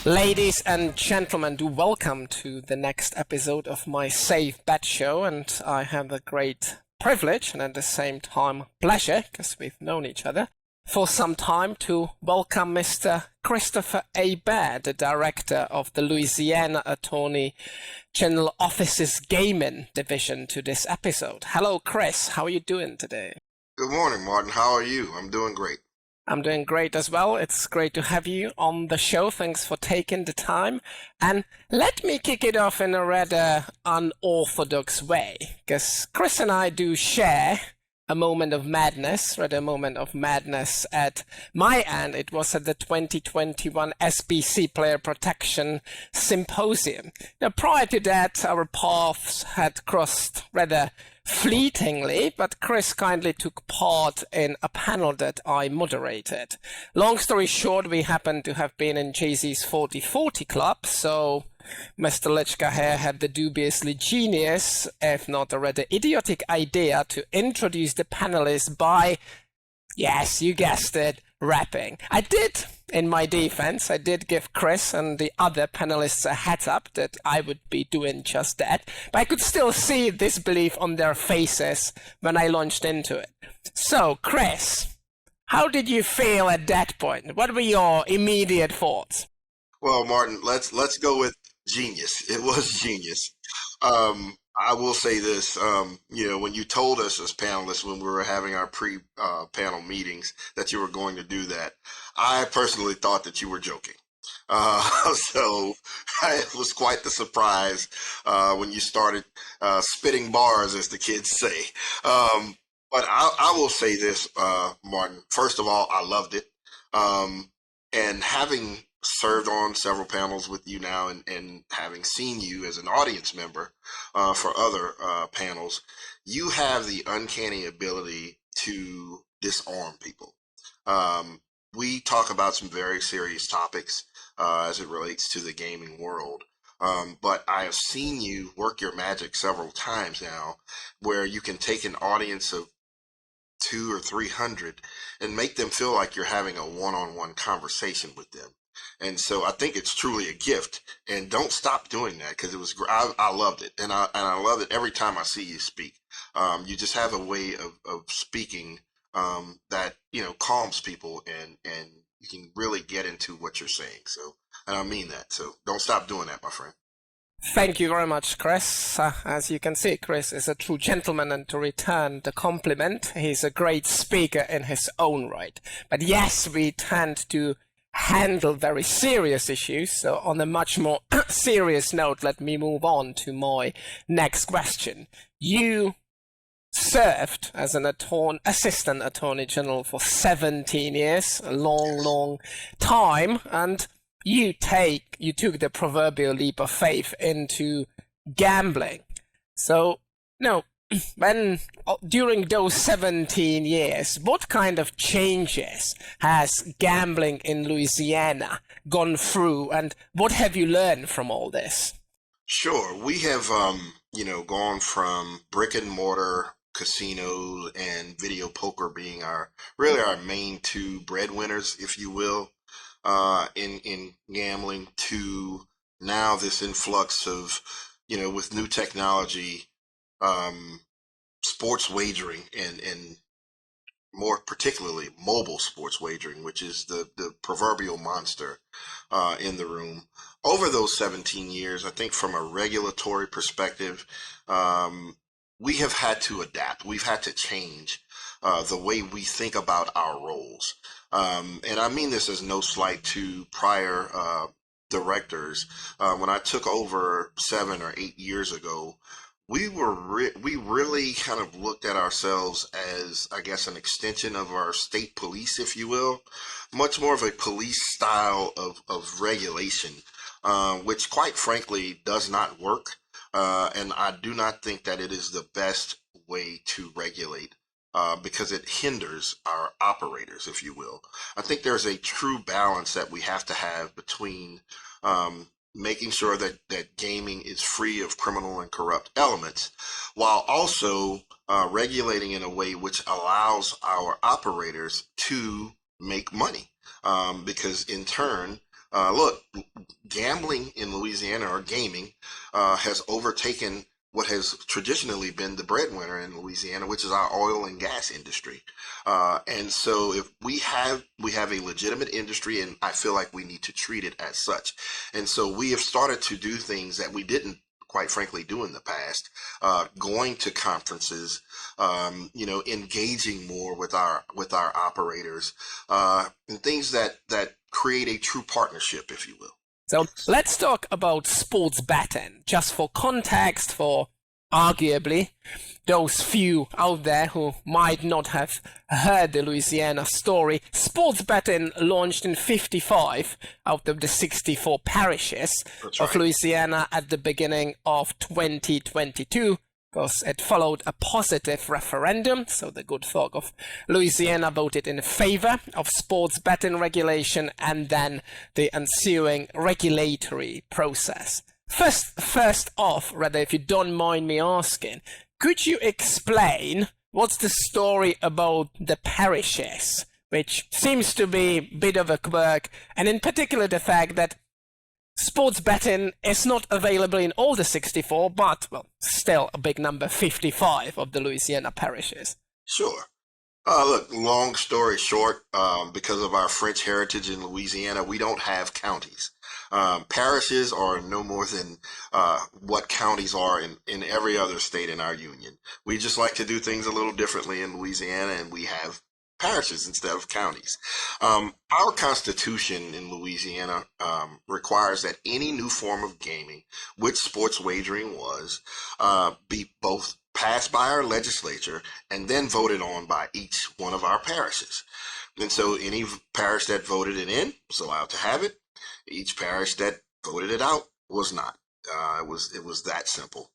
Ladies and gentlemen, do welcome to the next episode of my Safe Bet Show, and I have the great privilege and at the same time pleasure, because we've known each other for some time, to welcome Mr. Christopher Hebert, the director of the Louisiana Attorney General Office's Gaming Division, to this episode. Hello, Chris. How are you doing today? Good morning, Martin. How are you? I'm doing great. I'm doing great as well. It's great to have you on the show. Thanks for taking the time. And let me kick it off in a rather unorthodox way, because Chris and I do share a moment of madness, rather a moment of madness at my end. It was at the 2021 SBC Player Protection Symposium. Now, prior to that, our paths had crossed rather fleetingly, but Chris kindly took part in a panel that I moderated. Long story short, we happened to have been in Jay-Z's 40/40 club, so Mr. Lycka here had the dubiously genius, if not a rather idiotic idea to introduce the panelists by, yes, you guessed it, rapping. I did, in my defense, I did give Chris and the other panelists a heads up that I would be doing just that, but I could still see disbelief on their faces when I launched into it. So, Chris, how did you feel at that point? What were your immediate thoughts? Well, Martin, let's go with genius. It was genius. I will say this, when you told us as panelists when we were having our pre-panel meetings that you were going to do that, I personally thought that you were joking. So it was quite the surprise when you started spitting bars, as the kids say. But I will say this, Martin. First of all, I loved it. And having served on several panels with you now and having seen you as an audience member for other panels, you have the uncanny ability to disarm people. We talk about some very serious topics as it relates to the gaming world. But I have seen you work your magic several times now where you can take an audience of 200 or 300 and make them feel like you're having a one-on-one conversation with them. And so I think it's truly a gift, and don't stop doing that, because it was I loved it, and I love it every time I see you speak. You just have a way of speaking that calms people, and you can really get into what you're saying. So, and I mean that. So don't stop doing that, my friend. Thank you very much, Chris. As you can see, Chris is a true gentleman, and to return the compliment, he's a great speaker in his own right. But yes, we tend to handle very serious issues. So on a much more serious note, let me move on to my next question. You served as an assistant attorney general for 17 years, a long time, and you took the proverbial leap of faith into gambling. So, during those 17 years, what kind of changes has gambling in Louisiana gone through, and what have you learned from all this? Sure. We have, gone from brick and mortar casinos and video poker being our main two breadwinners, if you will, in gambling, to now this influx of, with new technology, sports wagering and more particularly mobile sports wagering, which is the proverbial monster in the room. Over those 17 years, I think from a regulatory perspective, we have had to adapt. We've had to change the way we think about our roles. And I mean this as no slight to prior directors. When I took over 7 or 8 years ago, we really kind of looked at ourselves as, I guess, an extension of our state police, if you will, much more of a police style of regulation, which quite frankly does not work. And I do not think that it is the best way to regulate because it hinders our operators, if you will. I think there's a true balance that we have to have between making sure that gaming is free of criminal and corrupt elements, while also regulating in a way which allows our operators to make money. Because in turn, Look, gambling in Louisiana, or gaming, has overtaken what has traditionally been the breadwinner in Louisiana, which is our oil and gas industry. And so if we have a legitimate industry, and I feel like we need to treat it as such. And so we have started to do things that we didn't quite frankly do in the past, going to conferences, engaging more with our operators, and things that create a true partnership, if you will. So let's talk about sports betting, just for context, for arguably those few out there who might not have heard the Louisiana story. Sports betting launched in 55 out of the 64 parishes of Louisiana at the beginning of 2022. Because it followed a positive referendum, so the good folk of Louisiana voted in favor of sports betting regulation and then the ensuing regulatory process. First off, rather, if you don't mind me asking, could you explain what's the story about the parishes, which seems to be a bit of a quirk, and in particular the fact that sports betting is not available in all the 64, but, well, still a big number, 55 of the Louisiana parishes. Sure. Look, long story short, because of our French heritage in Louisiana, we don't have counties. Parishes are no more than what counties are in every other state in our union. We just like to do things a little differently in Louisiana, and we have parishes instead of counties. Our Constitution in Louisiana requires that any new form of gaming, which sports wagering was, be both passed by our legislature and then voted on by each one of our parishes. And so any parish that voted it in was allowed to have it. Each parish that voted it out was not. It was that simple.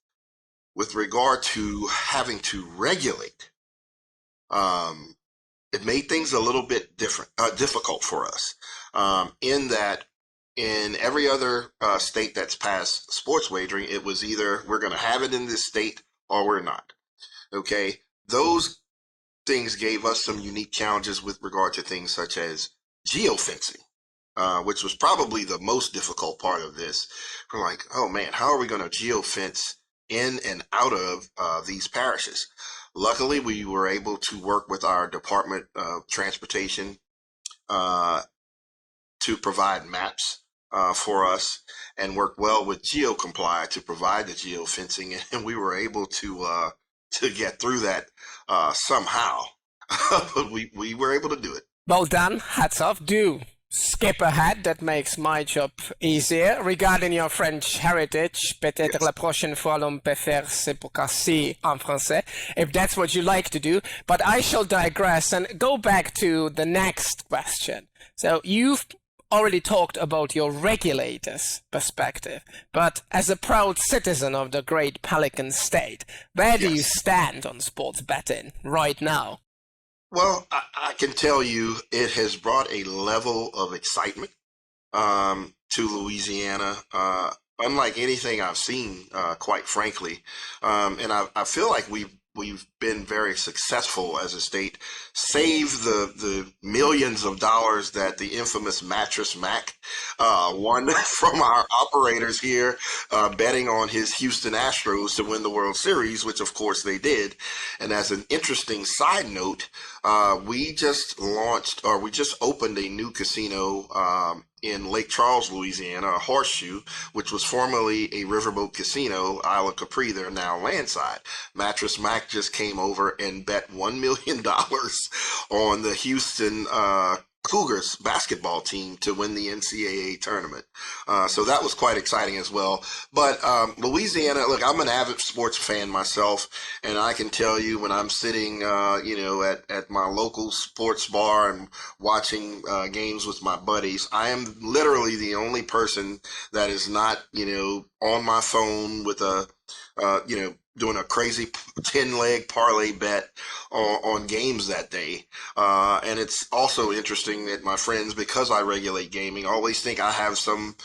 With regard to having to regulate, it made things a little bit difficult for us, in that in every other state that's passed sports wagering, it was either we're going to have it in this state or we're not. Okay, those things gave us some unique challenges with regard to things such as geofencing, which was probably the most difficult part of this. We're like, oh man, how are we going to geofence in and out of these parishes? Luckily, we were able to work with our Department of Transportation to provide maps for us, and work well with GeoComply to provide the geofencing, and we were able to get through that somehow. But we were able to do it. Well done, hats off. Do skip ahead, that makes my job easier. Regarding your French heritage, peut-être Yes. la prochaine fois l'on peut faire c'est pour casser en français, if that's what you like to do. But I shall digress and go back to the next question. So you've already talked about your regulator's perspective, but as a proud citizen of the great Pelican State, where do you stand on sports betting right now? Well, I can tell you it has brought a level of excitement to Louisiana, unlike anything I've seen, quite frankly. And I feel like we've been very successful as a state, save the millions of dollars that the infamous Mattress Mac won from our operators here, betting on his Houston Astros to win the World Series, which of course they did. And as an interesting side note, we just opened a new casino in Lake Charles, Louisiana, a Horseshoe, which was formerly a riverboat casino, Isle of Capri. They're now landside. Mattress Mac just came over and bet $1 million on the Houston Cougars basketball team to win the NCAA tournament. So that was quite exciting as well. But Louisiana, look, I'm an avid sports fan myself, and I can tell you when I'm sitting, at my local sports bar and watching games with my buddies, I am literally the only person that is not, on my phone with doing a crazy 10-leg parlay bet on games that day. And it's also interesting that my friends, because I regulate gaming, always think I have some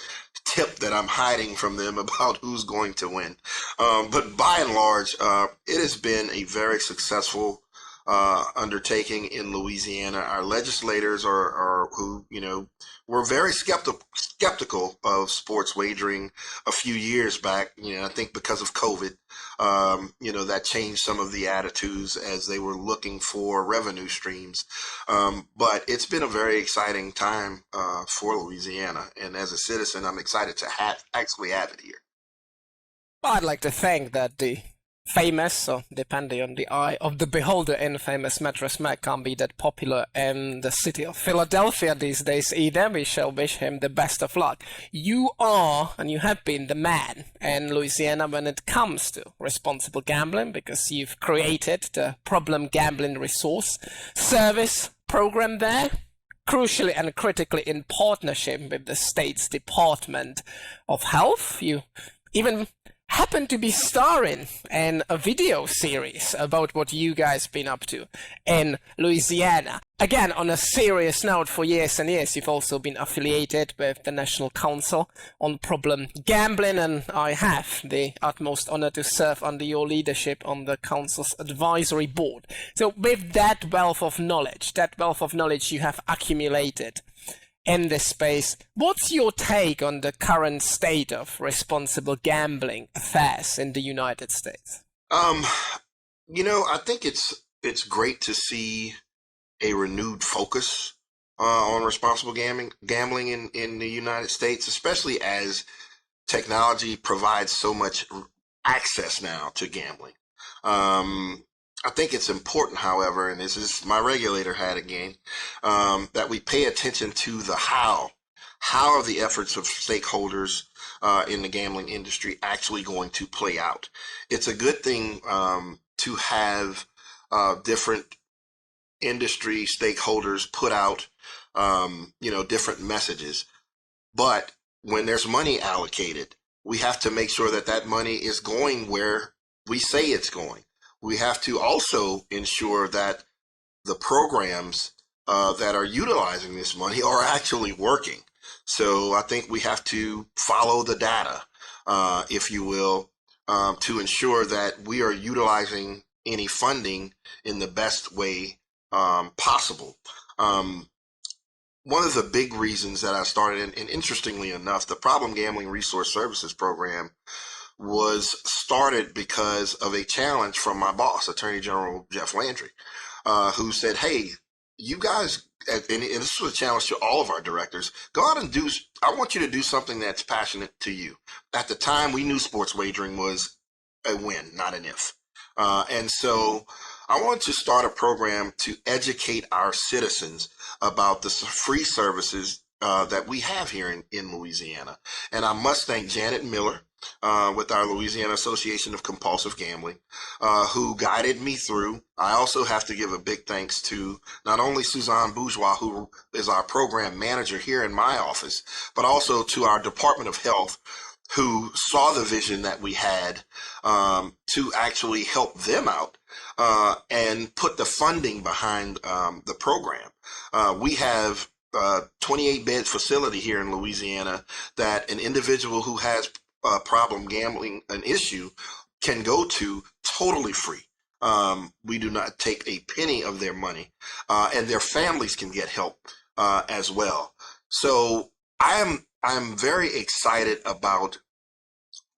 tip that I'm hiding from them about who's going to win. But by and large, it has been a very successful undertaking in Louisiana. Our legislators are who, were very skeptical of sports wagering a few years back. I think because of COVID, that changed some of the attitudes as they were looking for revenue streams. But it's been a very exciting time for Louisiana. And as a citizen, I'm excited to actually have it here. Well, I'd like to think that the famous, or depending on the eye of the beholder, infamous Mattress Mac can't be that popular in the city of Philadelphia these days either. We shall wish him the best of luck. You are, and you have been, the man in Louisiana when it comes to responsible gambling, because you've created the Problem Gambling Resource Service program there, crucially and critically in partnership with the state's Department of Health. You even happen to be starring in a video series about what you guys been up to in Louisiana. Again, on a serious note, for years and years, you've also been affiliated with the National Council on Problem Gambling, and I have the utmost honor to serve under your leadership on the Council's advisory board. So with that wealth of knowledge you have accumulated in this space, what's your take on the current state of responsible gambling affairs in the United States? I think it's great to see a renewed focus on responsible gambling in the United States, especially as technology provides so much access now to gambling. I think it's important, however, and this is my regulator hat again, that we pay attention to the how. How are the efforts of stakeholders in the gambling industry actually going to play out? It's a good thing to have different industry stakeholders put out, different messages. But when there's money allocated, we have to make sure that that money is going where we say it's going. We have to also ensure that the programs that are utilizing this money are actually working. So I think we have to follow the data, if you will, to ensure that we are utilizing any funding in the best way possible. One of the big reasons that I started, and interestingly enough, the Problem Gambling Resource Services program was started because of a challenge from my boss, Attorney General Jeff Landry, who said, hey, you guys, and this was a challenge to all of our directors, go out and I want you to do something that's passionate to you. At the time, we knew sports wagering was a win, not an if. And so I wanted to start a program to educate our citizens about the free services that we have here in Louisiana. And I must thank Janet Miller, with our Louisiana Association of Compulsive Gambling, who guided me through. I also have to give a big thanks to not only Suzanne Bourgeois, who is our program manager here in my office, but also to our Department of Health, who saw the vision that we had to actually help them out and put the funding behind the program. We have a 28-bed facility here in Louisiana that an individual who has problem gambling, an issue, can go to totally free. We do not take a penny of their money, and their families can get help as well. So I'm very excited about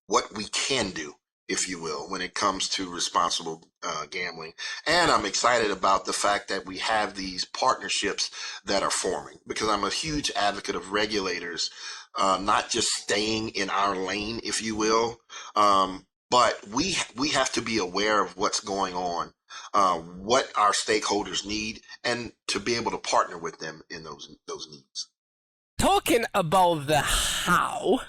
what we can do, if you will, when it comes to responsible gambling. And I'm excited about the fact that we have these partnerships that are forming, because I'm a huge advocate of regulators not just staying in our lane, if you will, but we have to be aware of what's going on, what our stakeholders need, and to be able to partner with them in those needs. Talking about the how,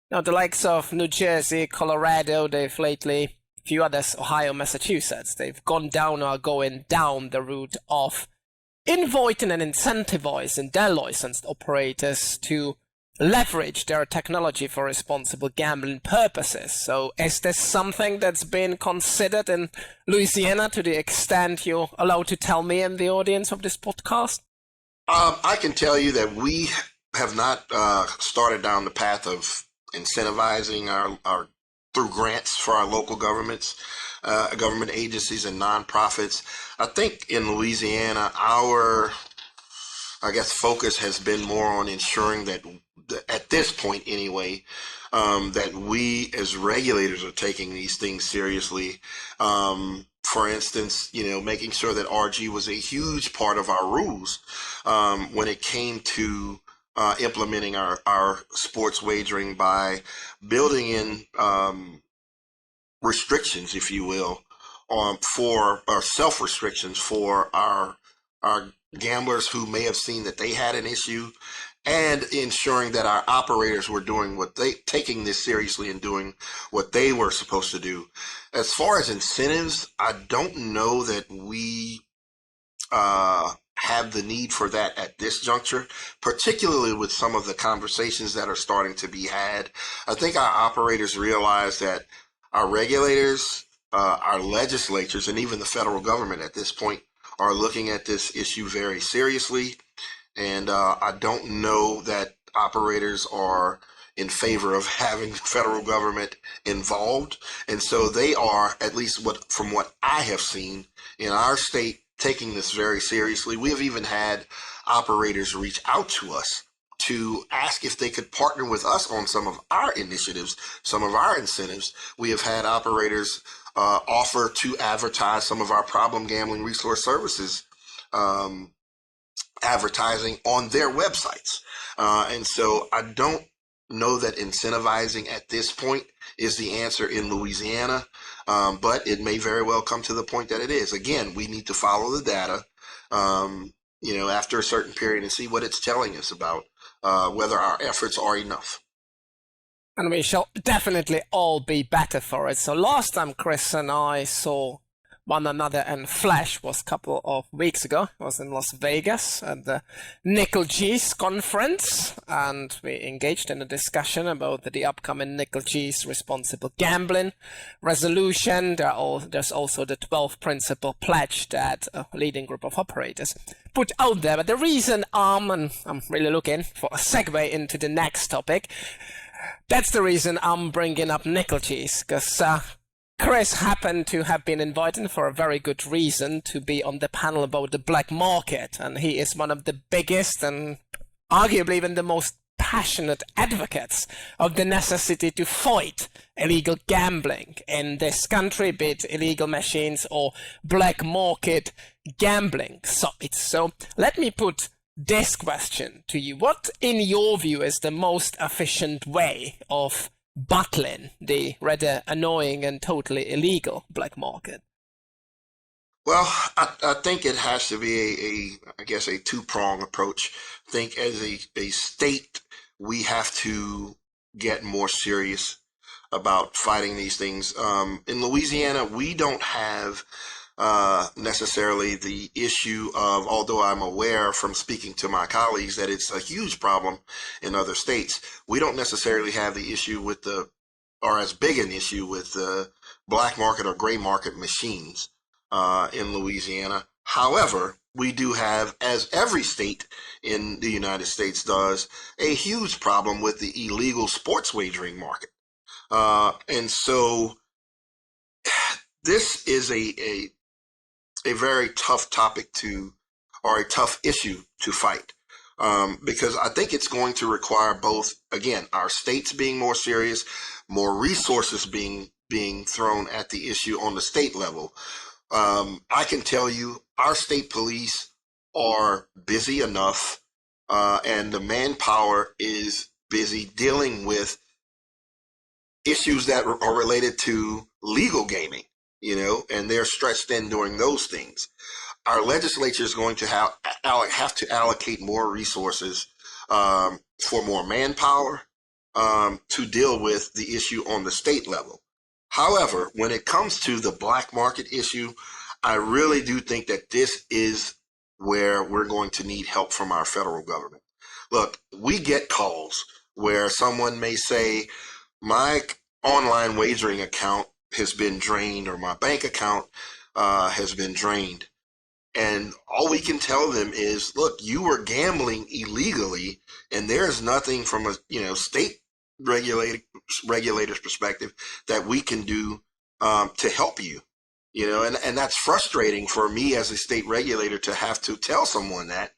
now the likes of New Jersey, Colorado, they've lately, a few others, Ohio, Massachusetts, they've gone down or are going down the route of inviting and incentivizing their licensed operators to leverage their technology for responsible gambling purposes. So is this something that's been considered in Louisiana to the extent you're allowed to tell me and the audience of this podcast? I can tell you that we have not started down the path of incentivizing our through grants for our local governments. government agencies and nonprofits. I think in Louisiana, our I guess focus has been more on ensuring that at this point anyway, that we as regulators are taking these things seriously. For instance, making sure that RG was a huge part of our rules when it came to implementing our sports wagering by building in restrictions, if you will, for or self restrictions for our gamblers who may have seen that they had an issue, and ensuring that our operators were doing taking this seriously and doing what they were supposed to do. As far as incentives, I don't know that we have the need for that at this juncture, particularly with some of the conversations that are starting to be had. I think our operators realize that our regulators, our legislatures, and even the federal government at this point are looking at this issue very seriously. And I don't know that operators are in favor of having the federal government involved. And so they are, at least from what I have seen in our state, taking this very seriously. We have even had operators reach out to us to ask if they could partner with us on some of our initiatives, some of our incentives. We have had operators offer to advertise some of our problem gambling resource services advertising on their websites. And so I don't know that incentivizing at this point is the answer in Louisiana, but it may very well come to the point that it is. Again, we need to follow the data, after a certain period and see what it's telling us about whether our efforts are enough. And we shall definitely all be better for it. So last time Chris and I saw one another in flesh was a couple of weeks ago. It was in Las Vegas at the Nickel G's conference, and we engaged in a discussion about the upcoming Nickel G's responsible gambling resolution. There's also the 12 principle pledge that a leading group of operators put out there. But the reason and I'm really looking for a segue into the next topic, that's the reason I'm bringing up Nickel G's, because Chris happened to have been invited for a very good reason to be on the panel about the black market, and he is one of the biggest and arguably even the most passionate advocates of the necessity to fight illegal gambling in this country, be it illegal machines or black market gambling sites. So let me put this question to you. What, in your view, is the most efficient way of battling the rather annoying and totally illegal black market? Well, I think it has to be a two-prong approach. I think as a state, we have to get more serious about fighting these things. In Louisiana, we don't have necessarily the issue of, although I'm aware from speaking to my colleagues that it's a huge problem in other states, we don't necessarily have the issue or as big an issue with the black market or gray market machines in Louisiana. However, we do have, as every state in the United States does, a huge problem with the illegal sports wagering market. And so this is a very tough topic or a tough issue to fight, because I think it's going to require both, again, our states being more serious, more resources being thrown at the issue on the state level. I can tell you our state police are busy enough, and the manpower is busy dealing with issues that are related to legal gaming, and they're stretched thin doing those things. Our legislature is going to have to allocate more resources for more manpower to deal with the issue on the state level. However, when it comes to the black market issue, I really do think that this is where we're going to need help from our federal government. Look, we get calls where someone may say, my online wagering account has been drained, or my bank account has been drained. And all we can tell them is, look, you were gambling illegally, and there's nothing from a state regulator's perspective that we can do to help you. and that's frustrating for me as a state regulator to have to tell someone that.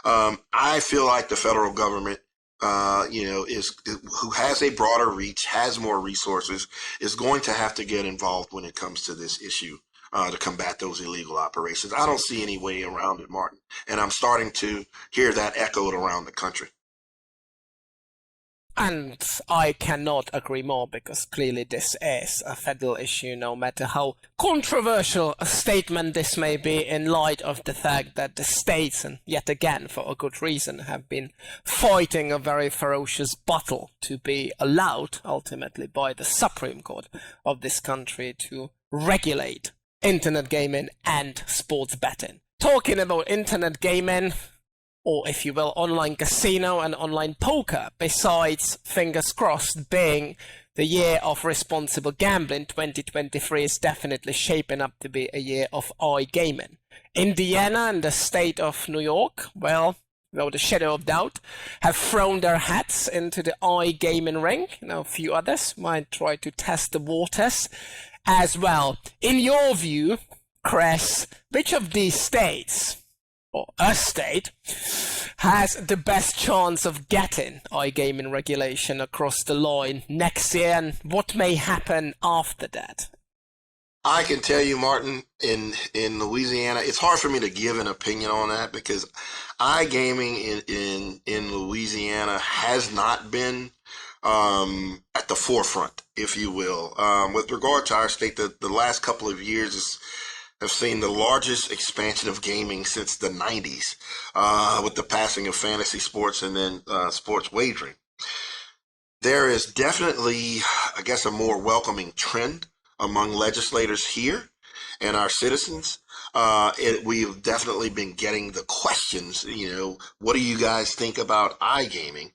I feel like the federal government, is who has a broader reach, has more resources, is going to have to get involved when it comes to this issue to combat those illegal operations. I don't see any way around it, Martin, and I'm starting to hear that echoed around the country. And I cannot agree more, because clearly this is a federal issue, no matter how controversial a statement this may be, in light of the fact that the states, and yet again for a good reason, have been fighting a very ferocious battle to be allowed, ultimately by the Supreme Court of this country, to regulate internet gaming and sports betting. Talking about internet gaming, or if you will, online casino and online poker, besides, fingers crossed, being the year of responsible gambling, 2023 is definitely shaping up to be a year of iGaming. Indiana and the state of New York, well, without a shadow of doubt, have thrown their hats into the iGaming ring. A few others might try to test the waters as well. In your view, Chris, which of these states, or a state, has the best chance of getting iGaming regulation across the line next year, and what may happen after that? I can tell you, Martin, in Louisiana, it's hard for me to give an opinion on that because iGaming in Louisiana has not been at the forefront, if you will. With regard to our state, the last couple of years have seen the largest expansion of gaming since the 90s, with the passing of fantasy sports and then sports wagering. There is definitely, I guess, a more welcoming trend among legislators here and our citizens. We've definitely been getting the questions, what do you guys think about iGaming?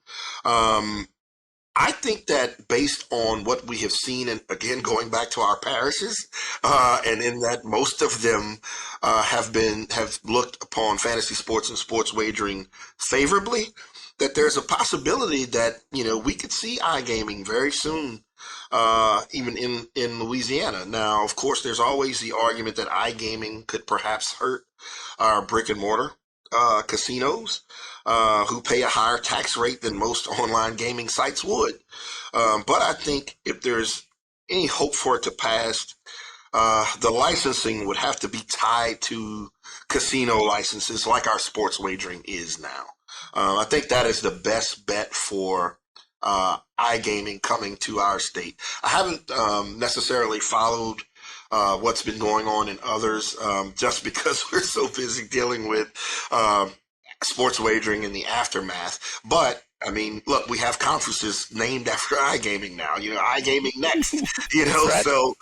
I think that based on what we have seen, and again, going back to our parishes, and in that most of them have looked upon fantasy sports and sports wagering favorably, that there's a possibility that, we could see iGaming very soon, even in Louisiana. Now, of course, there's always the argument that iGaming could perhaps hurt our brick and mortar casinos, who pay a higher tax rate than most online gaming sites would. But I think if there's any hope for it to pass, the licensing would have to be tied to casino licenses like our sports wagering is now. I think that is the best bet for iGaming coming to our state. I haven't necessarily followed what's been going on in others, just because we're so busy dealing with sports wagering in the aftermath. But I mean, look, we have conferences named after iGaming now, iGaming next, Right. so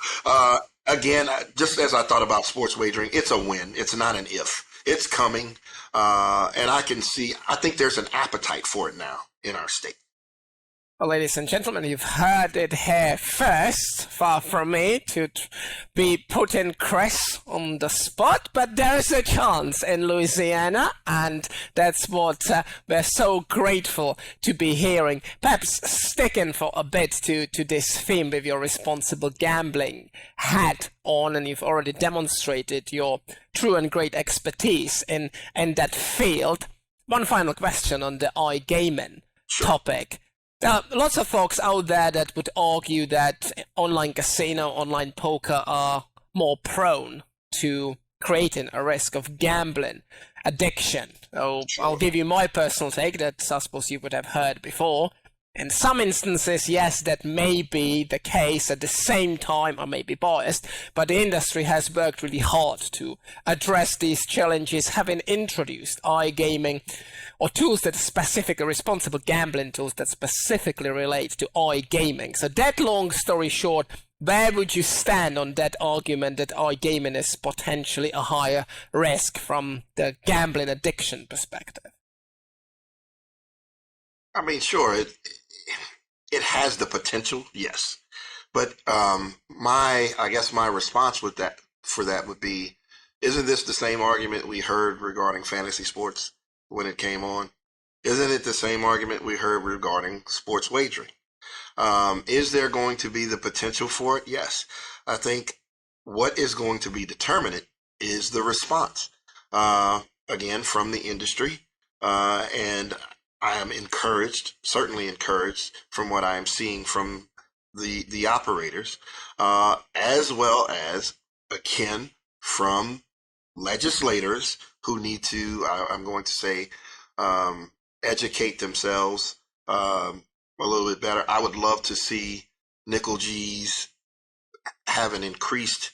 again, just as I thought about sports wagering, it's a win. It's not an if. It's coming. And I think there's an appetite for it now in our state. Well, ladies and gentlemen, you've heard it here first. Far from me to be putting Chris on the spot, but there's a chance in Louisiana, and that's what we're so grateful to be hearing. Perhaps sticking for a bit to this theme with your responsible gambling hat on, and you've already demonstrated your true and great expertise in that field. One final question on the iGaming topic. There are lots of folks out there that would argue that online casino, online poker are more prone to creating a risk of gambling addiction. So I'll give you my personal take that I suppose you would have heard before. In some instances, yes, that may be the case. At the same time, I may be biased, but the industry has worked really hard to address these challenges, having introduced iGaming or tools that specifically, responsible gambling tools that specifically relate to iGaming. So that long story short, where would you stand on that argument that iGaming is potentially a higher risk from the gambling addiction perspective? I mean, sure, it has the potential, yes. But I guess my response for that would be, isn't this the same argument we heard regarding fantasy sports when it came on? Isn't it the same argument we heard regarding sports wagering? Is there going to be the potential for it? Yes. I think what is going to be determinant is the response, again, from the industry. And I am encouraged, certainly encouraged from what I am seeing from the operators, as well as, again, from legislators who need to, I'm going to say, educate themselves a little bit better. I would love to see nickel G's have an increased,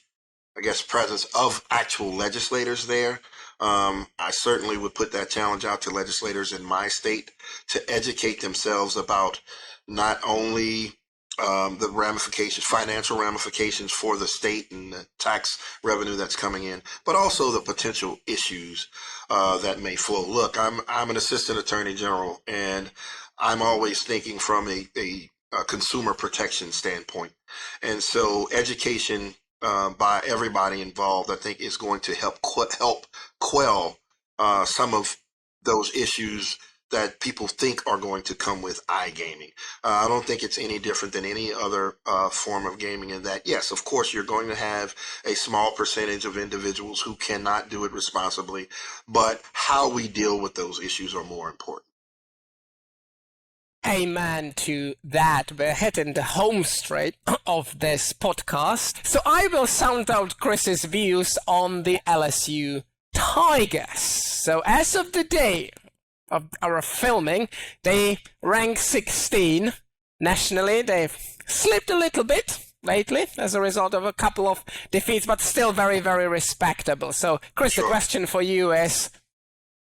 I guess, presence of actual legislators there. I certainly would put that challenge out to legislators in my state to educate themselves about not only the ramifications, financial ramifications for the state and the tax revenue that's coming in, but also the potential issues that may flow. Look, I'm an assistant attorney general, and I'm always thinking from a consumer protection standpoint. And so education by everybody involved, I think, is going to help quell some of those issues that people think are going to come with iGaming. I don't think it's any different than any other form of gaming in that, yes, of course, you're going to have a small percentage of individuals who cannot do it responsibly, but how we deal with those issues are more important. Amen to that. We're hitting the home straight of this podcast. So I will sound out Chris's views on the LSU Tigers. So as of the day of our filming, they rank 16 nationally. They've slipped a little bit lately as a result of a couple of defeats, but still very, very respectable. So Chris, Sure. The question for you is,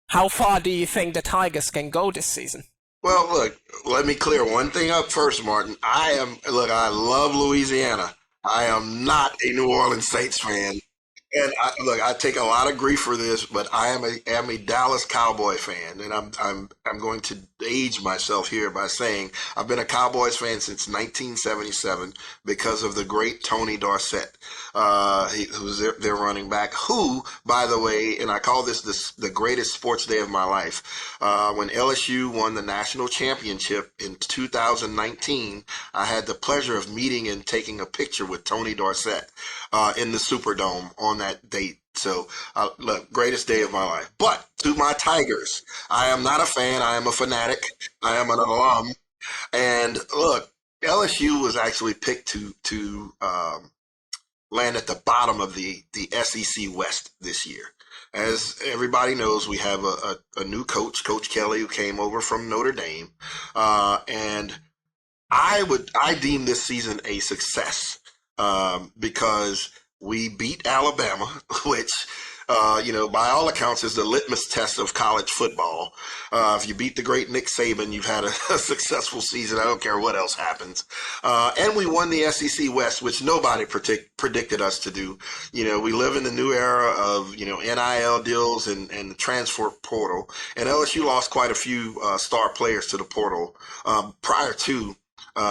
how far do you think the Tigers can go this season? Well, look, let me clear one thing up first, Martin. I love Louisiana. I am not a New Orleans Saints fan. And I take a lot of grief for this, but I am a Dallas Cowboy fan, and I'm going to age myself here by saying I've been a Cowboys fan since 1977 because of the great Tony Dorsett, who was their running back. Who, by the way, and I call this the greatest sports day of my life. When LSU won the national championship in 2019, I had the pleasure of meeting and taking a picture with Tony Dorsett in the Superdome on that date. So, look, greatest day of my life. But to my Tigers, I am not a fan. I am a fanatic. I am an alum. And look, LSU was actually picked to land at the bottom of the SEC West this year. As everybody knows, we have a new coach, Coach Kelly, who came over from Notre Dame, and I deem this season a success because we beat Alabama, which by all accounts is the litmus test of college football. If you beat the great Nick Saban, you've had a successful season. I don't care what else happens. And we won the SEC West, which nobody predicted us to do. We live in the new era of NIL deals and the transfer portal, and LSU lost quite a few star players to the portal prior to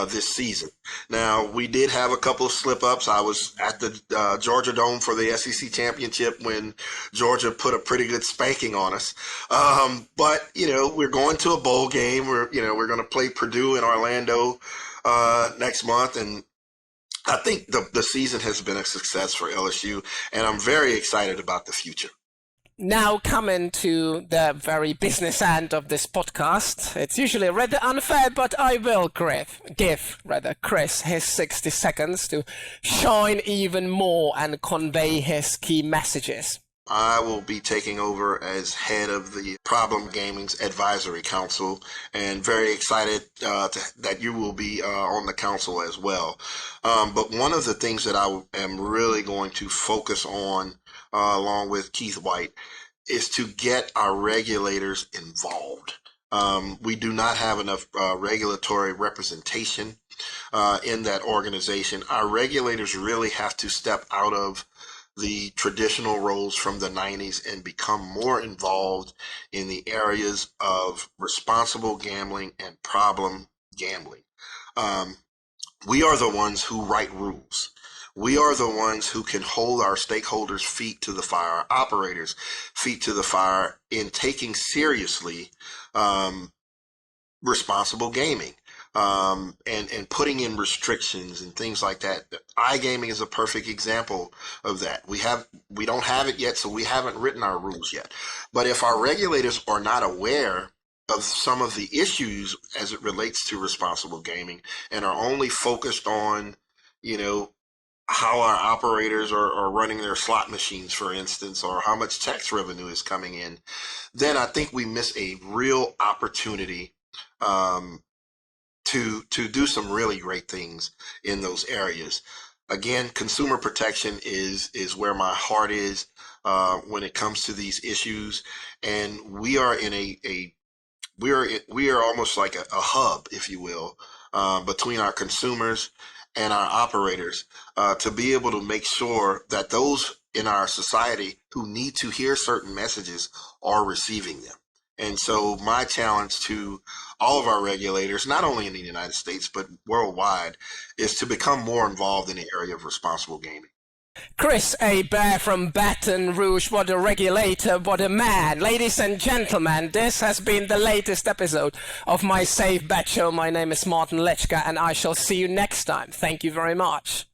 this season. Now, we did have a couple of slip-ups. I was at the Georgia Dome for the SEC Championship when Georgia put a pretty good spanking on us. But we're going to a bowl game. We're going to play Purdue in Orlando next month, and I think the season has been a success for LSU, and I'm very excited about the future. Now coming to the very business end of this podcast. It's usually rather unfair, but I will give Chris his 60 seconds to shine even more and convey his key messages. I will be taking over as head of the Problem Gaming's Advisory Council, and very excited that you will be on the council as well. But one of the things that I am really going to focus on, along with Keith White, is to get our regulators involved. We do not have enough regulatory representation in that organization. Our regulators really have to step out of the traditional roles from the 90s and become more involved in the areas of responsible gambling and problem gambling. We are the ones who write rules. We are the ones who can hold our stakeholders' feet to the fire, our operators' feet to the fire in taking seriously responsible gaming. and putting in restrictions and things like that. iGaming is a perfect example of that. We don't have it yet, so we haven't written our rules yet. But if our regulators are not aware of some of the issues as it relates to responsible gaming and are only focused on, you know, how our operators are running their slot machines, for instance, or how much tax revenue is coming in, then I think we miss a real opportunity um, to do some really great things in those areas. Again, consumer protection is where my heart is when it comes to these issues, and we are in we are almost like a hub, if you will, between our consumers and our operators to be able to make sure that those in our society who need to hear certain messages are receiving them. And so my challenge to all of our regulators, not only in the United States, but worldwide, is to become more involved in the area of responsible gaming. Chris Hebert from Baton Rouge, what a regulator, what a man. Ladies and gentlemen, this has been the latest episode of my Safe Bet Show. My name is Martin Lycka, and I shall see you next time. Thank you very much.